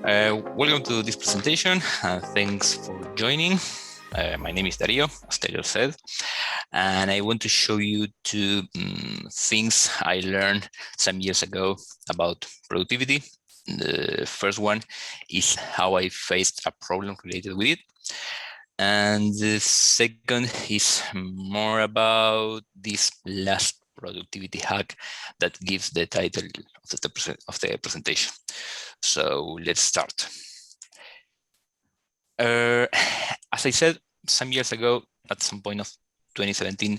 Welcome to this presentation. Thanks for joining. My name is Dario, as Dario said, and I want to show you two things I learned some years ago about productivity. The first one is how I faced a problem related with it. And the second is more about this last productivity hack that gives the title of the presentation. So let's start. As I said, some years ago, at some point of 2017,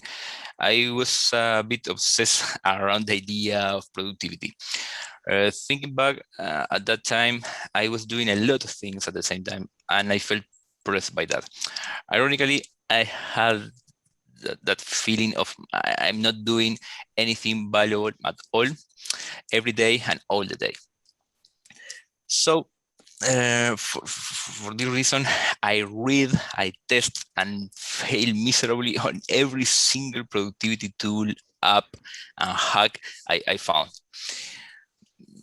I was a bit obsessed around the idea of productivity. Thinking back at that time, I was doing a lot of things at the same time, and I felt pressed by that. Ironically, I had that feeling of I'm not doing anything valuable at all, every day and all the day. So for this reason, I read, I test, and fail miserably on every single productivity tool, app, and hack I found.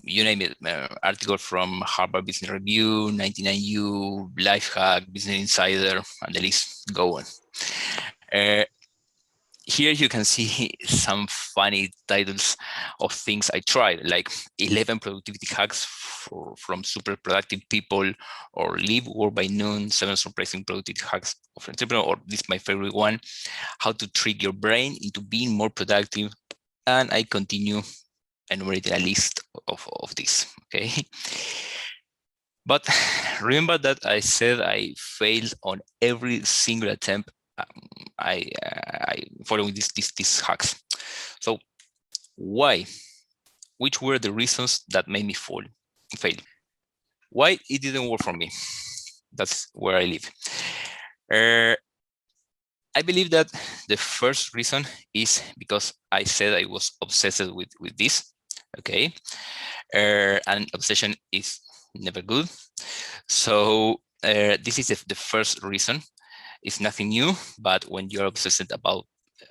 You name it, article from Harvard Business Review, 99U, Lifehack, Business Insider, and the list go on. Here you can see some funny titles of things I tried, like 11 productivity hacks from super productive people, or leave work by noon, 7 surprising productivity hacks of entrepreneur, or this is my favorite one, how to trick your brain into being more productive. And I continue enumerating a list of this, okay? But remember that I said I failed on every single attempt I following these hacks. So why? Which were the reasons that made me fail? Why it didn't work for me? That's where I live. I believe that the first reason is because I said I was obsessed with this. Okay, and obsession is never good. So this is the first reason. It's nothing new, but when you're obsessed about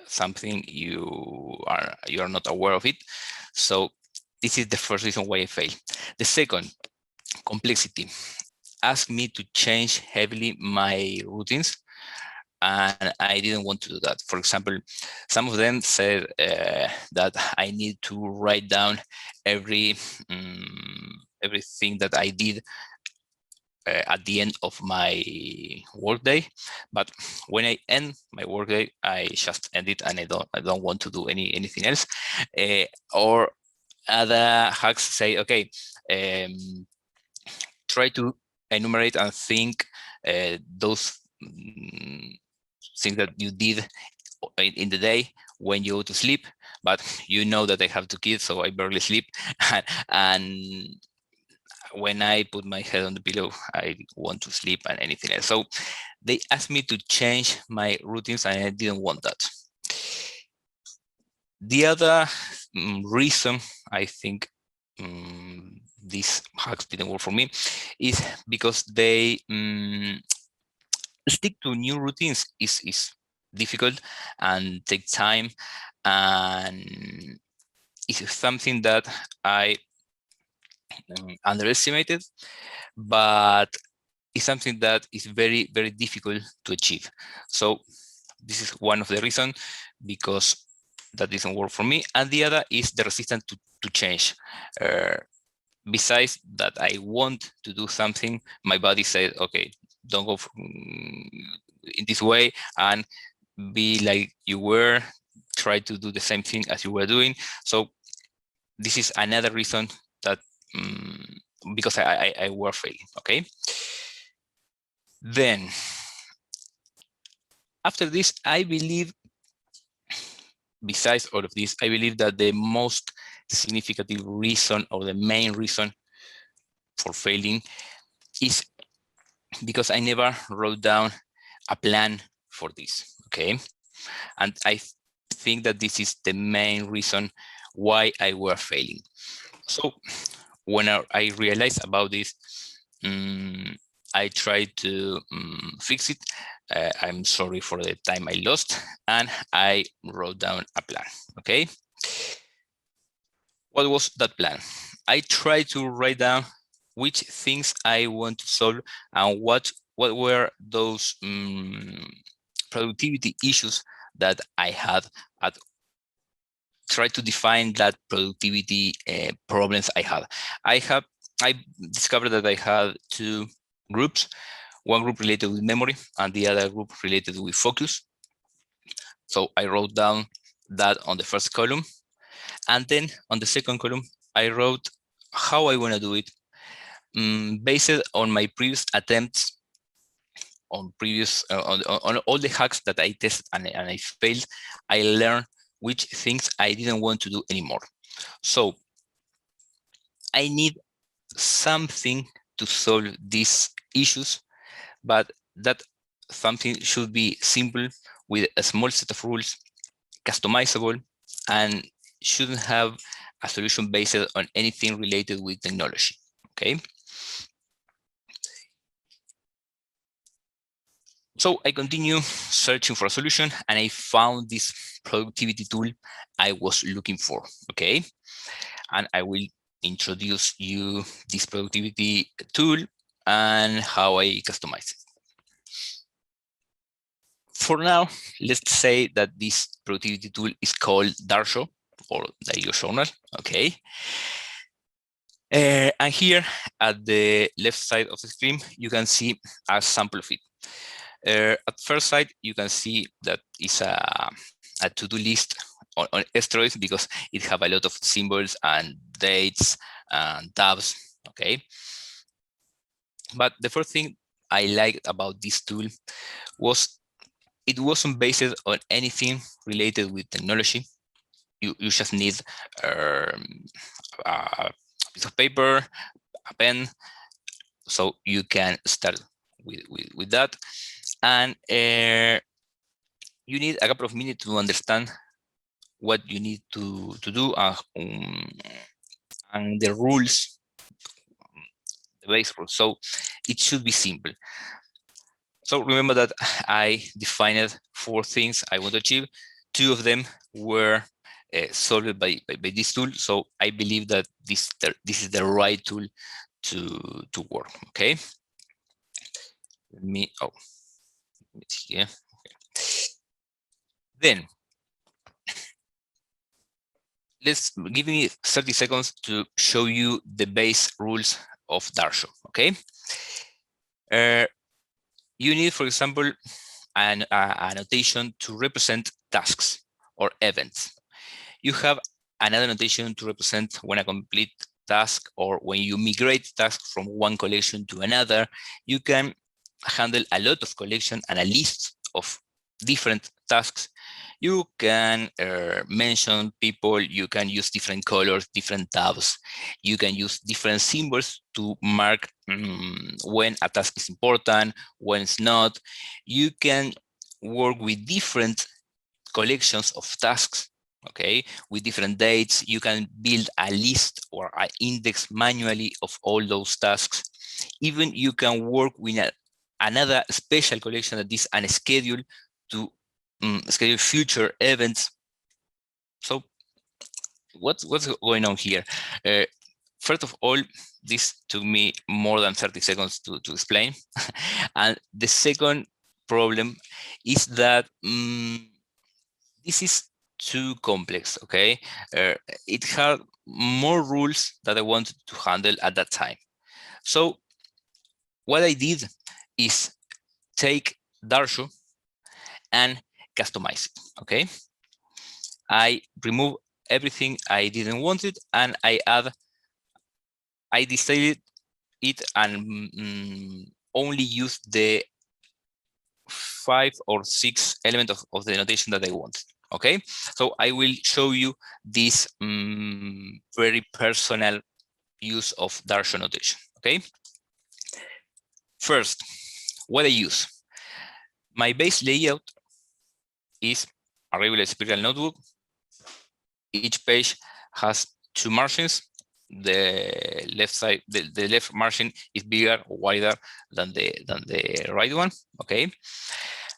something, you are not aware of it. So this is the first reason why I fail. The second, complexity. Asked me to change heavily my routines, and I didn't want to do that. For example, some of them said that I need to write down everything that I did at the end of my workday, but when I end my workday, I just end it, and I don't want to do anything else. Or other hacks say, okay, try to enumerate and think those things that you did in the day when you go to sleep, but you know that I have 2 kids, so I barely sleep, and when I put my head on the pillow, I want to sleep and anything else. So they asked me to change my routines, and I didn't want that. The other reason I think these hacks didn't work for me is because they stick to new routines is difficult and take time, and it's something that I underestimated, but it's something that is very, very difficult to achieve. So this is one of the reasons, because that doesn't work for me. And the other is the resistance to change. Besides that, I want to do something, my body says, okay, don't go in this way and be like you were, try to do the same thing as you were doing. So this is another reason that because I were failing, okay? Then, after this, I believe, besides all of this, I believe that the most significant reason, or the main reason for failing, is because I never wrote down a plan for this, okay? And I think that this is the main reason why I were failing. So when I realized about this, I tried to fix it. I'm sorry for the time I lost, and I wrote down a plan, okay? What was that plan? I tried to write down which things I want to solve and what were those productivity issues that I had at try to define that productivity problems I had. I discovered that I had two groups, one group related with memory and the other group related with focus. So I wrote down that on the first column. And then on the second column, I wrote how I want to do it based on my previous attempts on previous on all the hacks that I tested and I failed. I learned which things I didn't want to do anymore. So I need something to solve these issues, but that something should be simple with a small set of rules, customizable, and shouldn't have a solution based on anything related with technology. Okay. So I continue searching for a solution and I found this productivity tool I was looking for. Okay. And I will introduce you this productivity tool and how I customize it. For now, let's say that this productivity tool is called Darjo or Dario Journal. Okay. And here at the left side of the screen, you can see a sample of it. At first sight, you can see that it's a to-do list on steroids because it have a lot of symbols and dates and tabs. Okay. But the first thing I liked about this tool was it wasn't based on anything related with technology. You just need a piece of paper, a pen, so you can start with that. And you need a couple of minutes to understand what you need to do and the rules, the base rules. So it should be simple. So remember that I defined 4 things I want to achieve. 2 of them were solved by this tool. So I believe that this is the right tool to work. Okay. Let me here. Okay. Then let's give me 30 seconds to show you the base rules of Darjo. Okay. You need, for example, an annotation to represent tasks or events. You have another notation to represent when a complete task or when you migrate tasks from one collection to another. You can handle a lot of collection and a list of different tasks. You can mention people, you can use different colors, different tabs. You can use different symbols to mark when a task is important, when it's not. You can work with different collections of tasks, okay, with different dates. You can build a list or an index manually of all those tasks. Even you can work with another special collection that is unscheduled to schedule future events. So what's going on here? First of all, this took me more than 30 seconds to explain. And the second problem is that this is too complex, okay? It had more rules that I wanted to handle at that time. So what I did is take Darjo and customize it, okay? I remove everything I didn't want it, and I decided it and only use the 5 or 6 elements of the notation that I want. Okay, so I will show you this very personal use of Darjo notation. Okay, first, what I use. My base layout is a regular spiral notebook. Each page has 2 margins. The left side, the left margin is bigger or wider than the right one. Okay,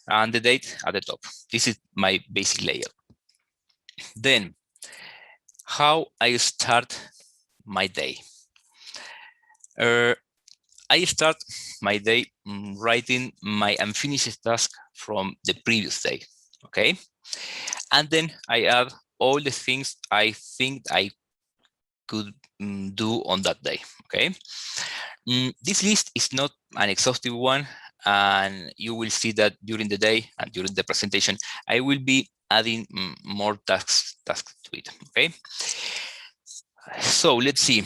and the date at the top. This is my basic layout. Then, how I start my day. I start my day writing my unfinished task from the previous day, okay? And then I add all the things I think I could do on that day, okay? This list is not an exhaustive one, and you will see that during the day and during the presentation, I will be adding more tasks to it, okay? So let's see.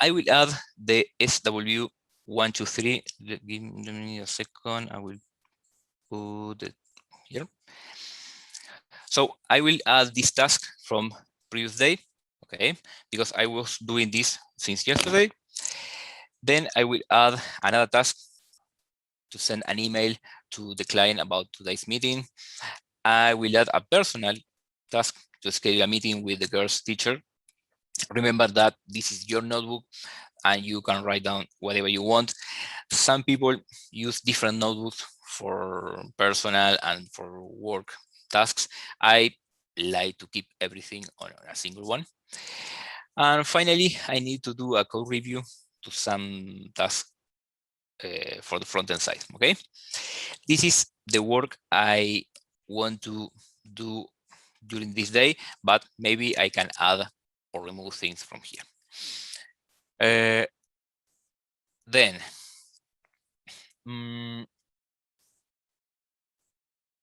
I will add the SW123. Give me a second. I will put it here. So I will add this task from previous day, okay, because I was doing this since yesterday. Then I will add another task to send an email to the client about today's meeting. I will add a personal task to schedule a meeting with the girl's teacher. Remember that this is your notebook and you can write down whatever you want. Some people use different notebooks for personal and for work tasks. I like to keep everything on a single one. And finally, I need to do a code review to some tasks for the front-end side, okay? This is the work I want to do during this day, but maybe I can add or remove things from here. Then,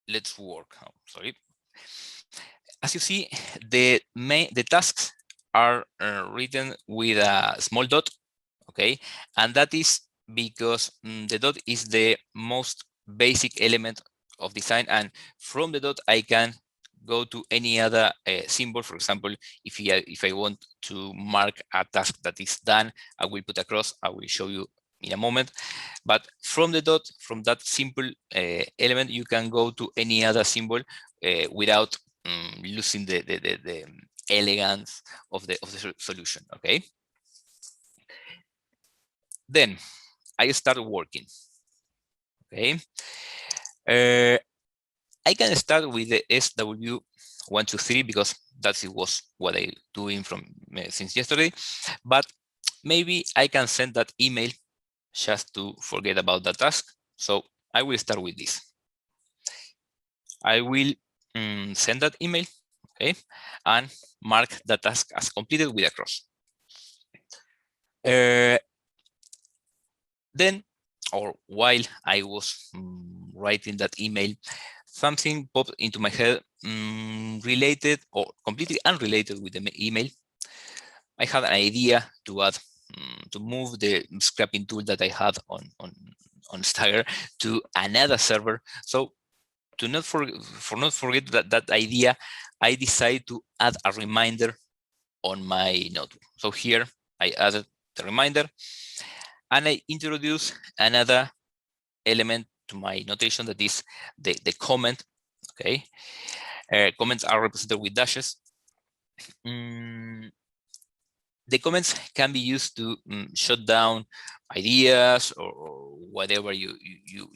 let's work. Oh, sorry. As you see, the tasks are written with a small dot, okay, and that is because the dot is the most basic element of design, and from the dot I can go to any other symbol. For example, if I want to mark a task that is done, I will put a cross. I will show you in a moment. But from the dot, from that simple element, you can go to any other symbol without losing the elegance of the solution. Okay. Then I start working. Okay. I can start with the SW123 because that was what I doing from since yesterday. But maybe I can send that email just to forget about the task. So I will start with this. I will send that email, okay, and mark the task as completed with a cross. Then, or while I was writing that email, something popped into my head related or completely unrelated with the email. I had an idea to add, to move the scrapping tool that I had on Stagger to another server. So to not forget that idea, I decided to add a reminder on my notebook. So here I added the reminder, and I introduce another element to my notation, that is the comment. Okay, comments are represented with dashes. The comments can be used to shut down ideas or whatever you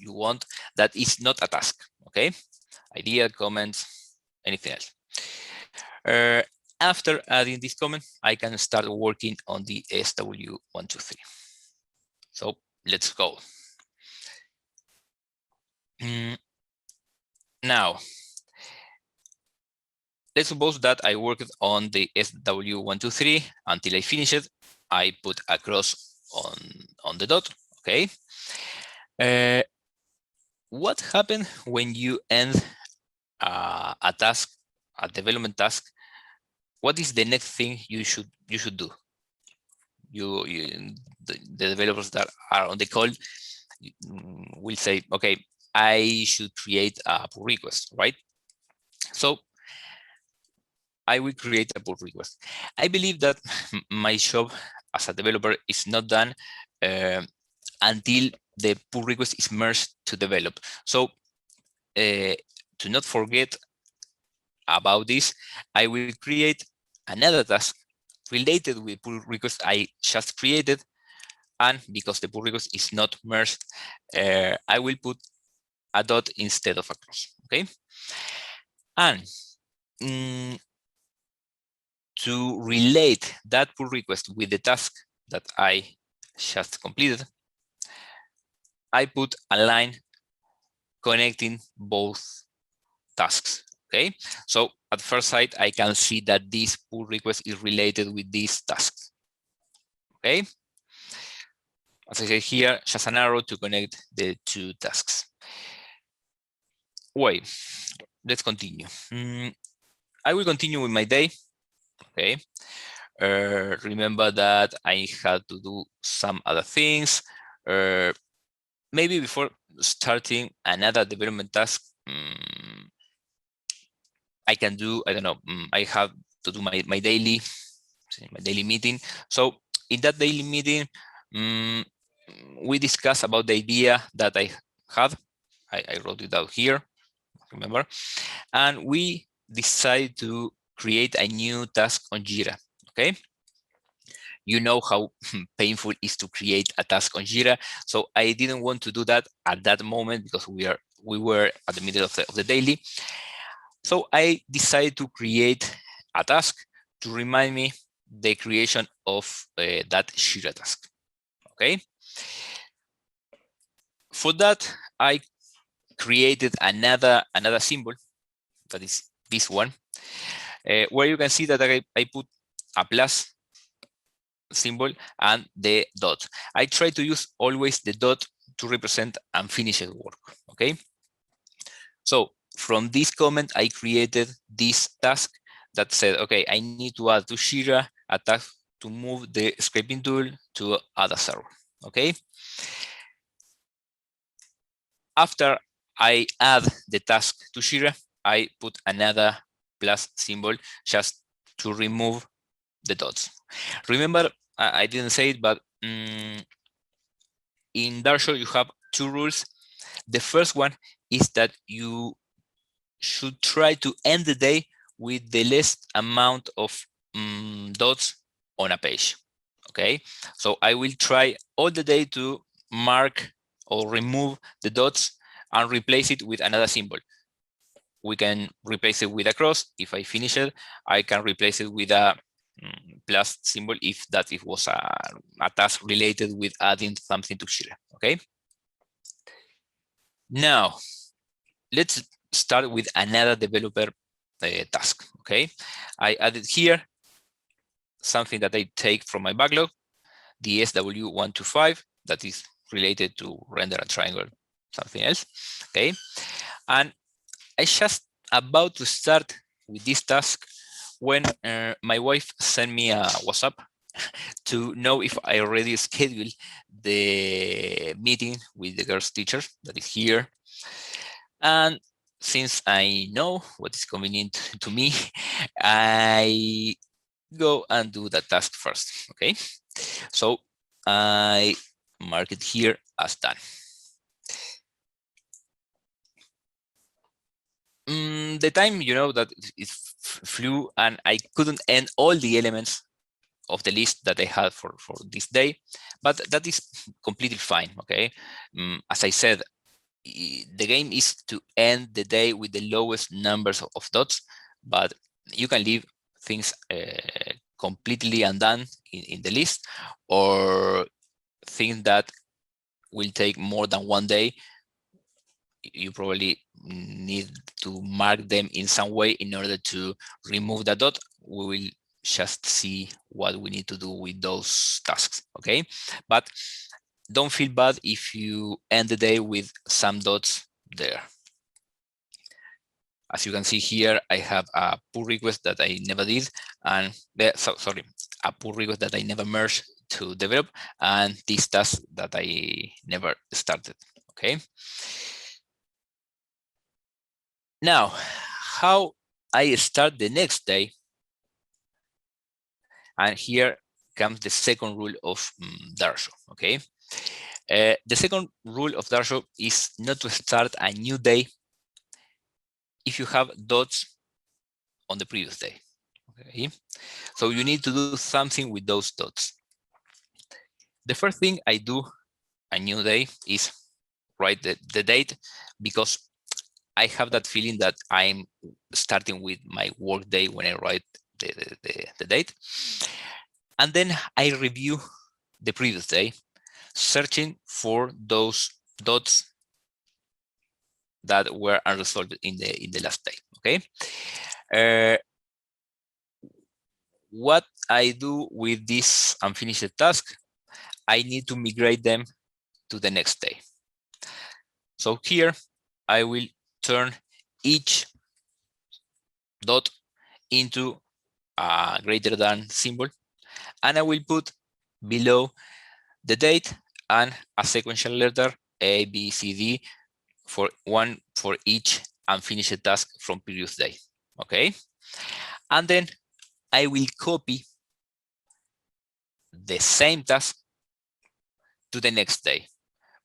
want that is not a task. Okay, idea, comments, anything else. After adding this comment, I can start working on the SW123. So let's go. Now, let's suppose that I worked on the SW123 until I finish it. I put a cross on the dot, okay? What happens when you end a task, a development task? What is the next thing you should do? The developers that are on the call will say, okay, I should create a pull request, right? So I will create a pull request. I believe that my job as a developer is not done until the pull request is merged to develop. So to not forget about this, I will create another task related with pull request I just created. And because the pull request is not merged, I will put a dot instead of a cross, okay? And to relate that pull request with the task that I just completed, I put a line connecting both tasks. Okay, so at first sight, I can see that this pull request is related with this task. Okay, as I say here, just an arrow to connect the two tasks. Wait, let's continue. I will continue with my day. Okay, remember that I had to do some other things. Maybe before starting another development task, I can do, I don't know, I have to do my daily meeting. So in that daily meeting, we discussed about the idea that I had. I wrote it out here, remember? And we decided to create a new task on Jira, okay? You know how painful it is to create a task on Jira. So I didn't want to do that at that moment because we were at the middle of the daily. So I decided to create a task to remind me the creation of that Jira task. Okay. For that, I created another symbol that is this one, where you can see that I put a plus symbol and the dot. I try to use always the dot to represent unfinished work. Okay. So from this comment, I created this task that said, okay, I need to add to Jira a task to move the scraping tool to other server. Okay. After I add the task to Jira, I put another plus symbol just to remove the dots. Remember, I didn't say it, but in Darjo, you have two rules. The first one is that you should try to end the day with the least amount of dots on a page. Okay, so I will try all the day to mark or remove the dots and replace it with another symbol. We can replace it with a cross. If I finish it, I can replace it with a plus symbol if that it was a task related with adding something to Jira. Okay. Now, let's start with another developer task. Okay, I added here something that I take from my backlog, the SW125 that is related to render a triangle, something else. Okay, and I just about to start with this task when my wife sent me a WhatsApp to know if I already scheduled the meeting with the girls' teacher that is here. And since I know what is convenient to me, I go and do the task first. Okay, so I mark it here as done. The time, you know, that it flew and I couldn't end all the elements of the list that I had for this day, but that is completely fine. Okay, as I said, the game is to end the day with the lowest numbers of dots, but you can leave things completely undone in the list, or things that will take more than one day. You probably need to mark them in some way in order to remove the dot. We will just see what we need to do with those tasks. Okay, but don't feel bad if you end the day with some dots there. As you can see here, I have a pull request that I never did, and sorry, a pull request that I never merged to develop, and this task that I never started. Okay. Now, how I start the next day, and here comes the second rule of Darjo. Okay. The second rule of Darjo is not to start a new day if you have dots on the previous day. Okay, so you need to do something with those dots. The first thing I do a new day is write the date, because I have that feeling that I'm starting with my work day when I write the date. And then I review the previous day, searching for those dots that were unresolved in the last day. Okay. What I do with this unfinished task, I need to migrate them to the next day. So here I will turn each dot into a greater than symbol, and I will put below the date and a sequential letter A, B, C, D for each unfinished task from previous day. Okay. And then I will copy the same task to the next day,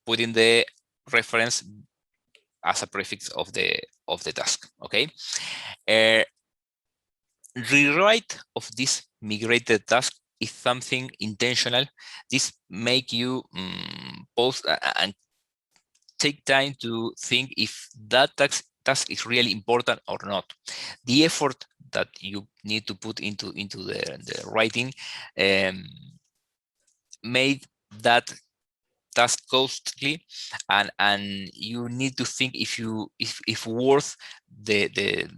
putting the reference as a prefix of the task. Okay. Rewrite of this migrated task is something intentional. This make you pause and take time to think if that task is really important or not. The effort that you need to put into the writing made that task costly, and you need to think if worth the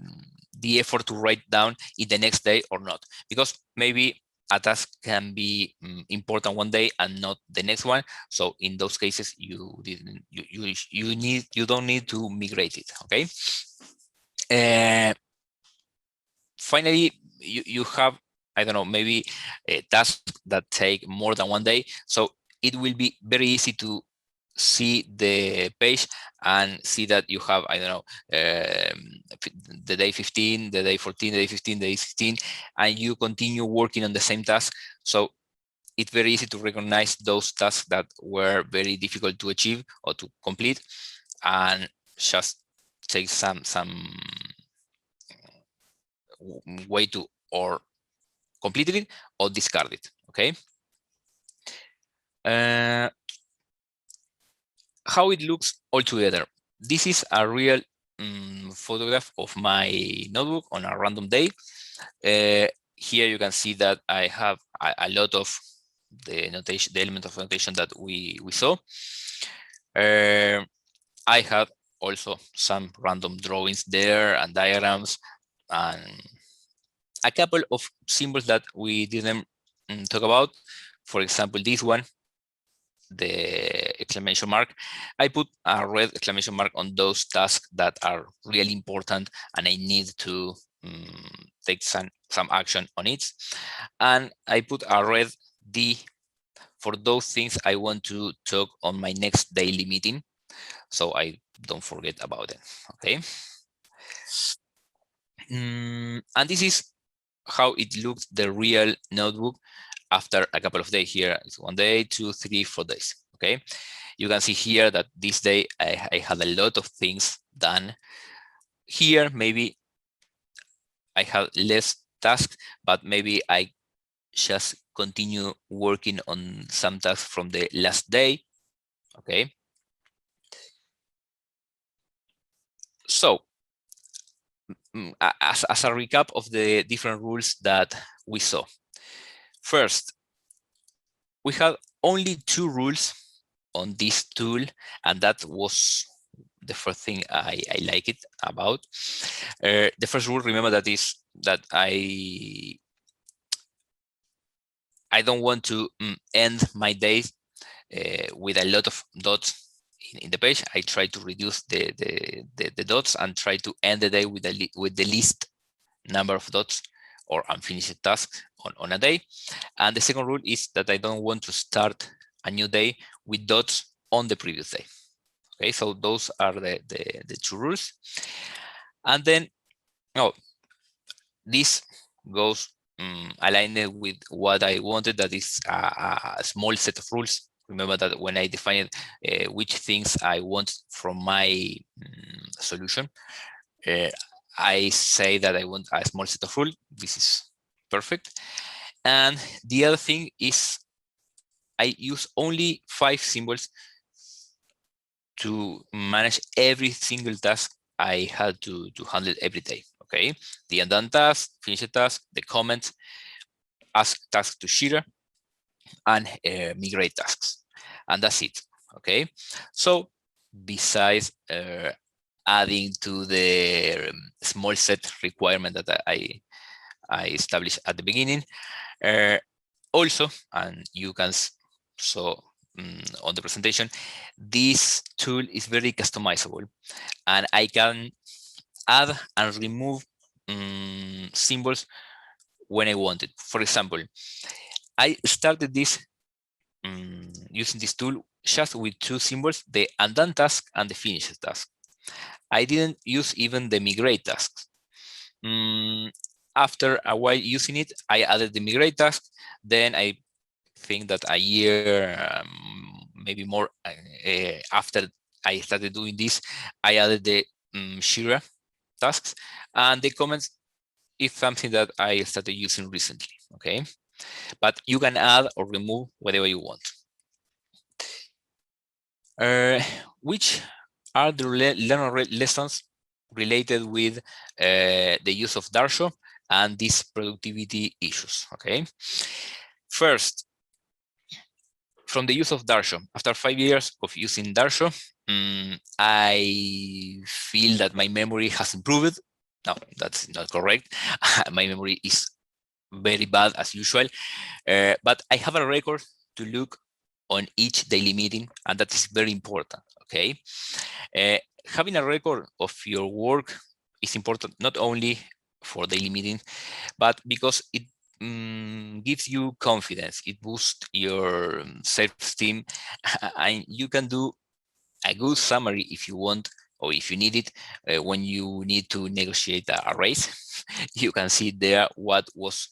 effort to write down in the next day or not, because maybe a task can be important one day and not the next one. So in those cases, you don't need to migrate it. Okay. Finally, you have, I don't know, maybe a task that take more than one day. So it will be very easy to see the page and see that you have, I don't know, the day 15, the day 14, the day 15, the day 16, and you continue working on the same task. So it's very easy to recognize those tasks that were very difficult to achieve or to complete, and just take some way to or complete it or discard it. Okay. How it looks all together. This is a real photograph of my notebook on a random day. Here you can see that I have a lot of the notation, the element of notation that we saw. I had also some random drawings there and diagrams and a couple of symbols that we didn't talk about. For example, this one, the exclamation mark. I put a red exclamation mark on those tasks that are really important and I need to take some action on it. And I put a red D for those things I want to talk on my next daily meeting, so I don't forget about it. Okay. And this is how it looked, the real notebook, after a couple of days. Here it's 1 day, 2, 3, 4 days. Okay. You can see here that this day I had a lot of things done. Here maybe I had less tasks, but maybe I just continue working on some tasks from the last day. Okay. So as a recap of the different rules that we saw. First, we had only 2 rules on this tool, and that was the first thing I like it about. The first rule, remember, that is that I don't want to end my day with a lot of dots in the page. I try to reduce the dots and try to end the day with the least number of dots or unfinished tasks on a day. And the second rule is that I don't want to start a new day with dots on the previous day. Okay, so those are the 2 rules. And then, this goes aligned with what I wanted, that is a small set of rules. Remember that when I defined which things I want from my solution, I say that I want a small set of rules. This is perfect. And the other thing is I use only 5 symbols to manage every single task I had to handle every day. Okay, the undone task, finish the task, the comment, ask task to Jira, and migrate tasks, and that's it. Okay, so besides adding to the small set requirement that I established at the beginning, also, and you can so on the presentation, this tool is very customizable, and I can add and remove symbols when I want it. For example, I started this using this tool just with two symbols, the undone task and the finished task. I didn't use even the migrate tasks. After a while using it, I added the migrate task. Then I think that a year, maybe more after I started doing this, I added the Jira tasks, and the comments is something that I started using recently. Okay, but you can add or remove whatever you want. Which are the learner lessons related with the use of Darjo and these productivity issues? Okay, first, from the use of Darjo, after 5 years of using Darjo, I feel that my memory has improved. No, that's not correct. My memory is very bad as usual, but I have a record to look on each daily meeting, and that is very important. Okay, having a record of your work is important not only for daily meetings, but because it gives you confidence, it boosts your self-esteem, and you can do a good summary if you want, or if you need it, when you need to negotiate a raise. You can see there what was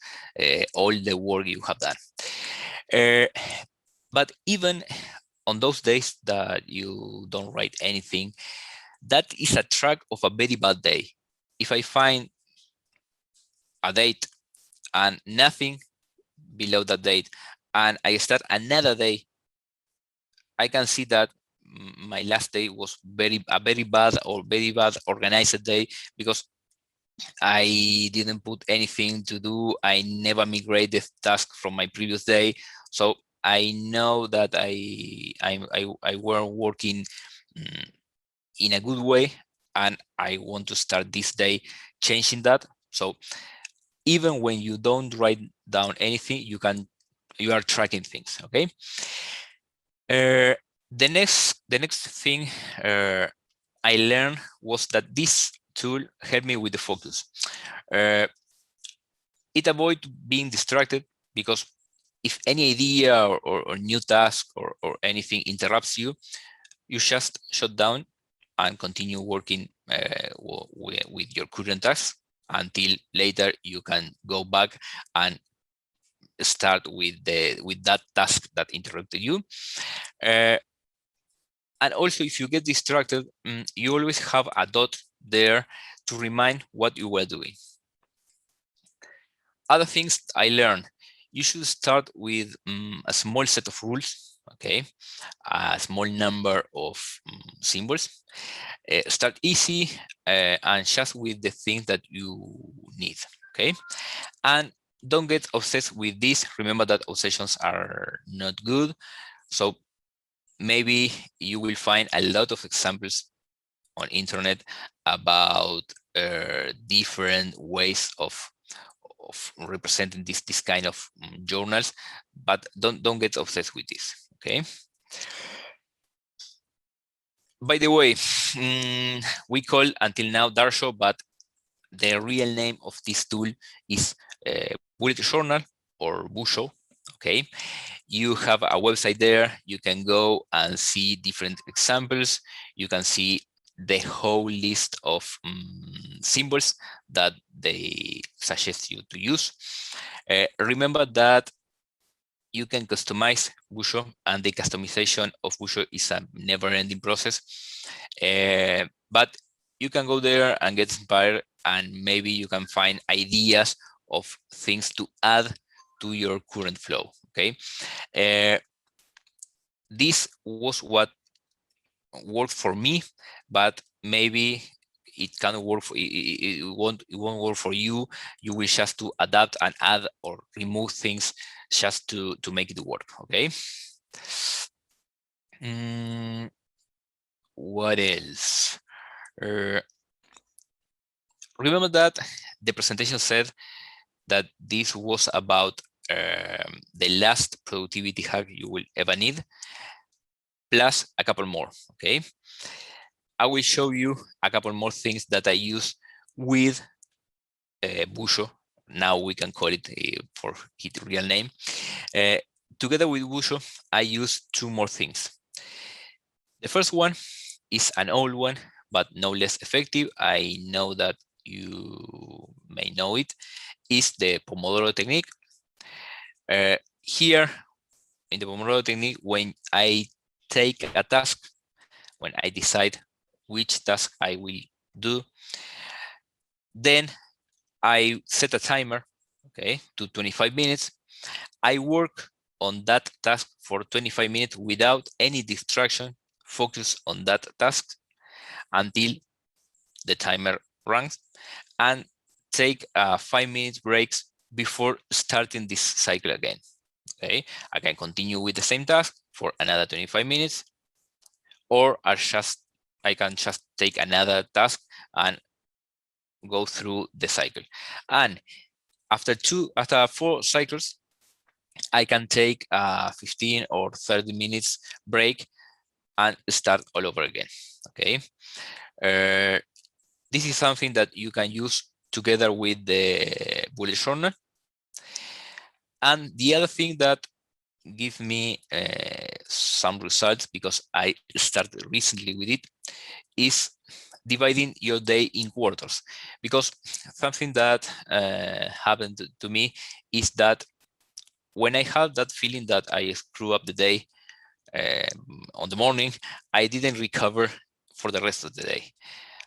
all the work you have done. But even on those days that you don't write anything, that is a track of a very bad day. If I find a date and nothing below that date, and I start another day, I can see that my last day was a very bad or very bad organized day, because I didn't put anything to do. I never migrated the task from my previous day. So I know that I were working in a good way, and I want to start this day changing that. So even when you don't write down anything, you are tracking things. Okay. The next thing I learned was that this tool helped me with the focus. It avoids being distracted, because if any idea or new task or anything interrupts you, you just shut down and continue working with your current task until later you can go back and start with that task that interrupted you. And also, if you get distracted, you always have a dot there to remind what you were doing. Other things I learned: you should start with a small set of rules, okay, a small number of symbols. Start easy and just with the things that you need, okay? And don't get obsessed with this. Remember that obsessions are not good. So maybe you will find a lot of examples on internet about different ways of representing this kind of journals, but don't get obsessed with this. Okay. By the way, we call until now Darjo, but the real name of this tool is Bullet Journal or Busho. Okay, you have a website there. You can go and see different examples. You can see the whole list of symbols that they suggest you to use. Remember that you can customize Busho, and the customization of Busho is a never-ending process. But you can go there and get inspired, and maybe you can find ideas of things to add to your current flow. Okay, this was what worked for me, but maybe it can work for it won't work for you. You will just to adapt and add or remove things just to make it work. Okay. What else? Remember that the presentation said that this was about the last productivity hack you will ever need, plus a couple more. Okay, I will show you a couple more things that I use with Busho. Now we can call it for its real name. Together with Busho, I use two more things. The first one is an old one, but no less effective. I know that you may know it, is the Pomodoro technique. Here in the Pomodoro technique, when I take a task, when I decide which task I will do, then I set a timer, okay, to 25 minutes. I work on that task for 25 minutes without any distraction, focus on that task until the timer runs, and take 5 minutes breaks before starting this cycle again. Okay, I can continue with the same task for another 25 minutes, or I can just take another task and go through the cycle. And after 4 cycles, I can take a 15 or 30 minutes break and start all over again. Okay. This is something that you can use together with the bullet journal. And the other thing that gives me some results, because I started recently with it, is dividing your day in quarters. Because something that happened to me is that when I had that feeling that I screw up the day on the morning, I didn't recover for the rest of the day.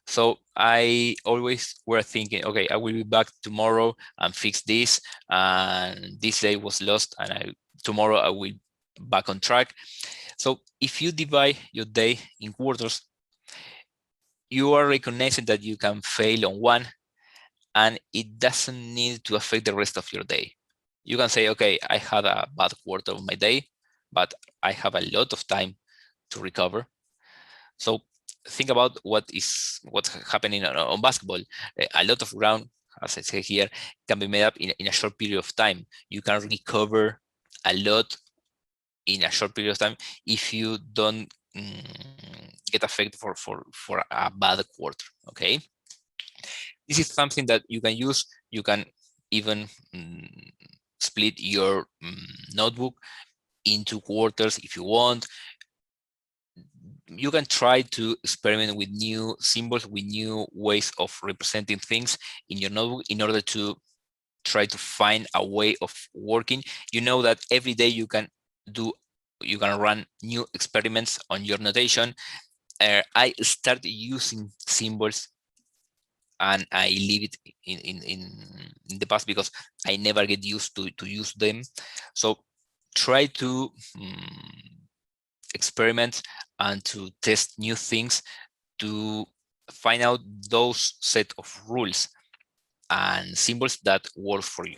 So I always were thinking, okay, I will be back tomorrow and fix this. And this day was lost, and tomorrow I will back on track. So if you divide your day in quarters, you are recognizing that you can fail on one, and it doesn't need to affect the rest of your day. You can say, okay, I had a bad quarter of my day, but I have a lot of time to recover. So think about what's happening on basketball. A lot of ground, as I say here, can be made up in a short period of time. You can recover a lot in a short period of time if you don't get affected for a bad quarter. Okay, this is something that you can use. You can even split your notebook into quarters if you want. You can try to experiment with new symbols, with new ways of representing things in your notebook in order to try to find a way of working. You know that every day you can run new experiments on your notation. I started using symbols and I leave it in the past because I never get used to use them. So try to experiment and to test new things to find out those set of rules and symbols that work for you.